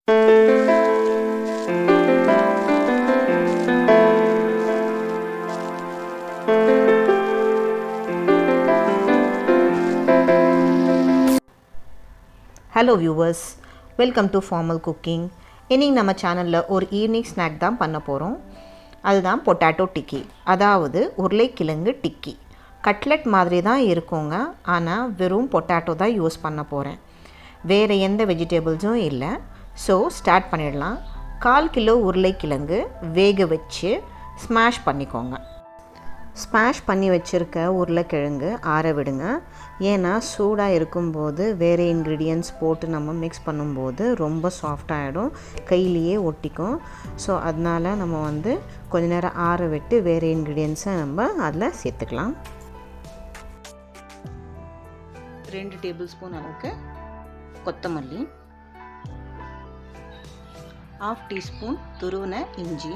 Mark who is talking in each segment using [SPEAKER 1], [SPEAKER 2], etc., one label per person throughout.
[SPEAKER 1] Hello viewers, welcome to formal cooking. இன்றைக்கி நம்ம சேனலில் ஒரு ஈவினிங் ஸ்நாக் தான் பண்ண போகிறோம். அதுதான் பொட்டேட்டோ டிக்கி, அதாவது உருளைக்கிழங்கு டிக்கி. கட்லெட் மாதிரி தான் இருக்குங்க, ஆனால் வெறும் பொட்டேட்டோ தான் யூஸ் பண்ண போகிறேன். வேறு எந்த வெஜிடபிள்ஸும் இல்லை. ஸோ ஸ்டார்ட் பண்ணிடலாம். 1/4 கிலோ உருளைக்கிழங்கு வேக வச்சு ஸ்மாஷ் பண்ணிக்கோங்க. ஸ்மாஷ் பண்ணி வச்சுருக்க உருளைக்கிழங்கு ஆற விடுங்க. ஏன்னா சூடாக இருக்கும்போது வேறு இன்க்ரீடியன்ட்ஸ் போட்டு நம்ம மிக்ஸ் பண்ணும்போது ரொம்ப சாஃப்டாகிடும், கையிலேயே ஒட்டிக்கும். ஸோ அதனால் நம்ம கொஞ்ச நேரம் ஆற விட்டு வேறு இன்க்ரீடியன்ட்ஸை நம்ம அதில் சேர்த்துக்கலாம். 2 டேபிள் ஸ்பூன் அளவுக்கு கொத்தமல்லி, 1/2 டீஸ்பூன் துருவின இஞ்சி,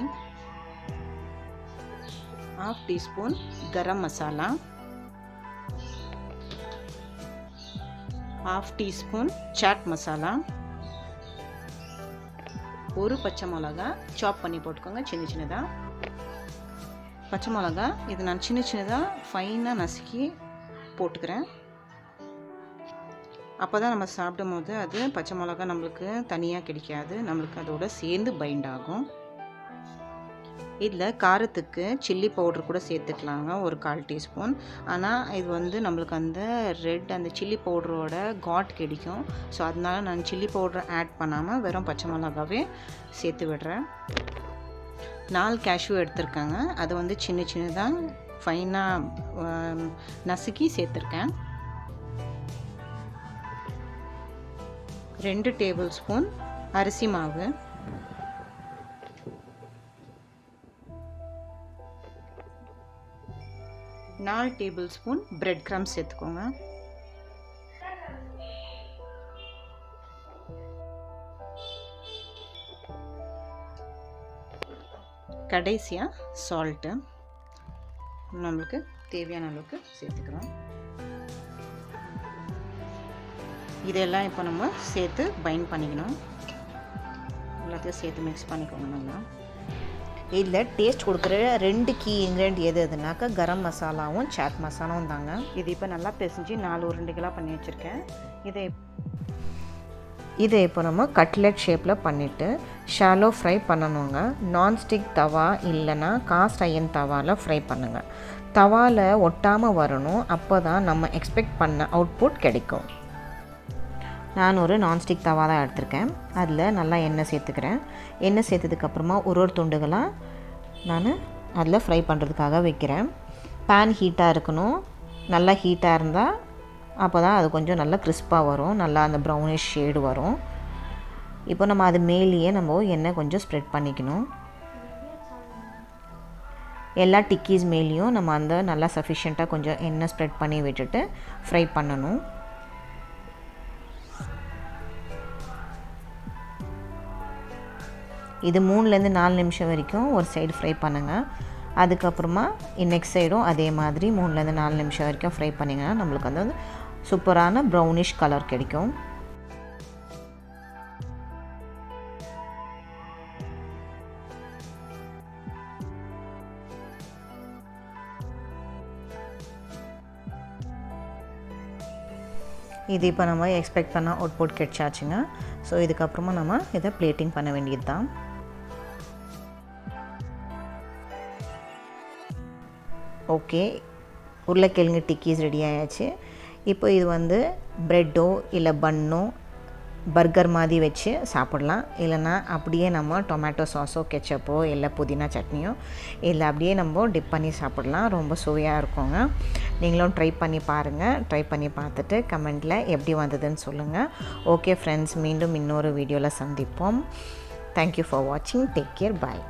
[SPEAKER 1] 1/2 teaspoon garam masala, 1/2 teaspoon chat masala, ஒரு பச்சை மிளகா சாப் பண்ணி போட்டுக்கோங்க சின்னதாக. பச்சை மிளகா இது நான் சின்னதாக ஃபைனாக நசுக்கி போட்டுக்கிறேன். அப்போ தான் நம்ம சாப்பிடும் போது அது பச்சை மிளகா நம்மளுக்கு தனியாக கிடைக்காது, நம்மளுக்கு அதோட சேர்ந்து பைண்ட் ஆகும். இதில் காரத்துக்கு சில்லி பவுடர் கூட சேர்த்துக்கலாங்க, ஒரு 1/4 டீஸ்பூன். ஆனால் இது நம்மளுக்கு அந்த சில்லி பவுடரோட காட் கிடைக்கும். ஸோ அதனால் நான் சில்லி பவுடர் ஆட் பண்ணாமல் வெறும் பச்சை மிளகாவே சேர்த்து விடுறேன். 4 கேஷ்யூ எடுத்திருக்கேங்க, அதை சின்னதாக ஃபைனாக நசுக்கி சேர்த்துருக்கேன். 2 டேபிள் ஸ்பூன் அரிசி மாவு, 4 டேபிள் ஸ்பூன் பிரெட் கிரம்ஸ் சேர்த்துக்கோங்க. கடைசியாக சால்ட்டு நம்மளுக்கு தேவையான அளவுக்கு சேர்த்துக்கிறோம். இதெல்லாம் இப்போ நம்ம சேர்த்து பைண்ட் பண்ணிக்கணும். எல்லாத்தையும் சேர்த்து மிக்ஸ் பண்ணிக்கோங்க நல்லா. இதில் டேஸ்ட் கொடுக்குற 2 கீ இன்க்ரீடியன்ட் எதுனாக்கா கரம் மசாலாவும் சாட் மசாலாவும் தாங்க. இது இப்போ நல்லா பிசைஞ்சு 4 உருண்டைகளாக பண்ணி வச்சுருக்கேன். இதை இப்போ நம்ம கட்லெட் ஷேப்பில் பண்ணிவிட்டு ஷாலோ ஃப்ரை பண்ணணுங்க. நான்ஸ்டிக் தவா இல்லைன்னா காஸ்ட் அயர்ன் தவாவில் ஃப்ரை பண்ணுங்கள். தவாவில் ஒட்டாமல் வரணும், அப்போ தான் நம்ம எக்ஸ்பெக்ட் பண்ண அவுட்புட் கிடைக்கும். நான் ஒரு நான்ஸ்டிக் தவா தான் எடுத்திருக்கேன். அதில் நல்லா எண்ணெய் சேர்த்துக்கிறேன். எண்ணெய் சேர்த்ததுக்கப்புறமா ஒரு துண்டுகளாக நான் அதில் ஃப்ரை பண்ணுறதுக்காக வைக்கிறேன். பேன் ஹீட்டாக இருக்கணும், நல்லா ஹீட்டாக இருந்தால் அப்போ தான் அது கொஞ்சம் நல்லா கிறிஸ்பாக வரும், நல்லா அந்த ப்ரௌனிஷ் ஷேடு வரும். இப்போ நம்ம அது மேலேயே நம்ம எண்ணெய் கொஞ்சம் ஸ்ப்ரெட் பண்ணிக்கணும். எல்லா டிக்கீஸ் மேலேயும் நம்ம நல்லா சஃபிஷியண்ட்டாக கொஞ்சம் எண்ணெய் ஸ்ப்ரெட் பண்ணி விட்டுட்டு ஃப்ரை பண்ணணும். இது 3லேருந்து 4 நிமிஷம் வரைக்கும் ஒரு சைடு ஃப்ரை பண்ணுங்கள். அதுக்கப்புறமா நெக்ஸ்ட் சைடும் அதே மாதிரி 3லேருந்து 4 நிமிஷம் வரைக்கும் ஃப்ரை பண்ணிங்கன்னா நம்மளுக்கு சூப்பரான ப்ரௌனிஷ் கலர் கிடைக்கும். இது இப்போ நம்ம எக்ஸ்பெக்ட் பண்ண அவுட்புட் கிடைச்சாச்சுங்க. ஸோ இதுக்கப்புறமா நம்ம இதை பிளேட்டிங் பண்ண வேண்டியது தான். ஓகே, உருளைக்கிழங்கு டிக்கீஸ் ரெடி ஆயாச்சு. இப்போ இது ப்ரெட்டோ இல்லை பன்னோ பர்கர் மாதிரி வச்சு சாப்பிட்லாம். இல்லைனா அப்படியே நம்ம டொமேட்டோ சாஸோ கெச்சப்போ இல்லை புதினா சட்னியோ இல்லை அப்படியே நம்ம டிப் பண்ணி சாப்பிட்லாம். ரொம்ப சுவையாக இருக்குங்க. நீங்களும் ட்ரை பண்ணி பாருங்கள். ட்ரை பண்ணி பார்த்துட்டு கமெண்ட்டில் எப்படி வந்ததுன்னு சொல்லுங்கள். ஓகே ஃப்ரெண்ட்ஸ், மீண்டும் இன்னொரு வீடியோவில் சந்திப்போம். தேங்க்யூ ஃபார் வாட்சிங். Take care. பாய்.